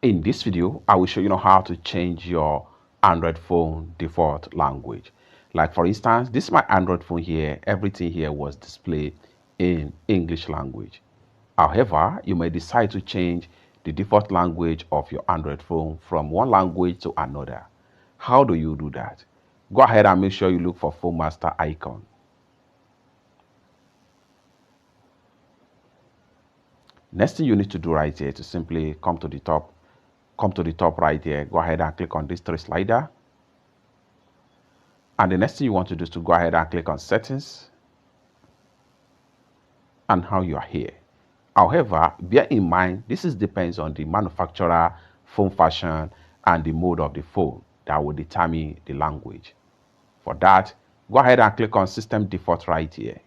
In this video, I will show you how to change your Android phone default language. Like for instance, this is my Android phone here. Everything here was displayed in English language. However, you may decide to change the default language of your Android phone from one language to another. How do you do that? Go ahead and make sure you look for Phone Master icon. Next thing you need to do right here to simply come to the top right here. Go ahead and click on this three slider. And the next thing you want to do is to go ahead and click on settings and how you are here. However, bear in mind, this depends on the manufacturer, phone fashion, and the mode of the phone that will determine the language. For that, go ahead and click on system default right here.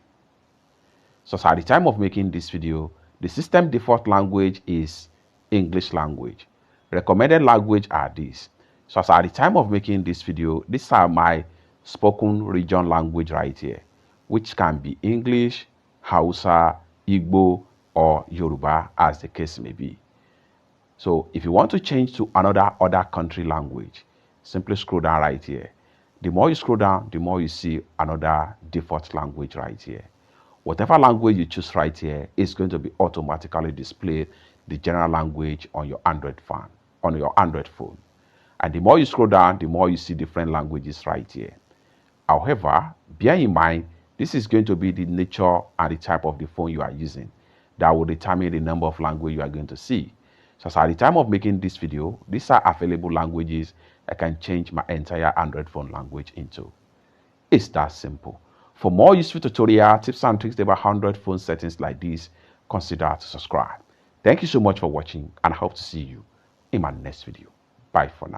So at the time of making this video, the system default language is English language. Recommended language are these. So at the time of making this video, these are my spoken region language right here, which can be English, Hausa, Igbo, or Yoruba as the case may be. So if you want to change to other country language, simply scroll down right here. The more you scroll down, the more you see another default language right here. Whatever language you choose right here is going to be automatically displayed the general language on your Android phone, And the more you scroll down, the more you see different languages right here. However, bear in mind, this is going to be the nature and the type of the phone you are using that will determine the number of language you are going to see. So at the time of making this video, these are available languages I can change my entire Android phone language into. It's that simple. For more useful tutorial tips and tricks about Android phone settings like this, consider to subscribe. Thank you so much for watching, and I hope to see you in my next video. Bye for now.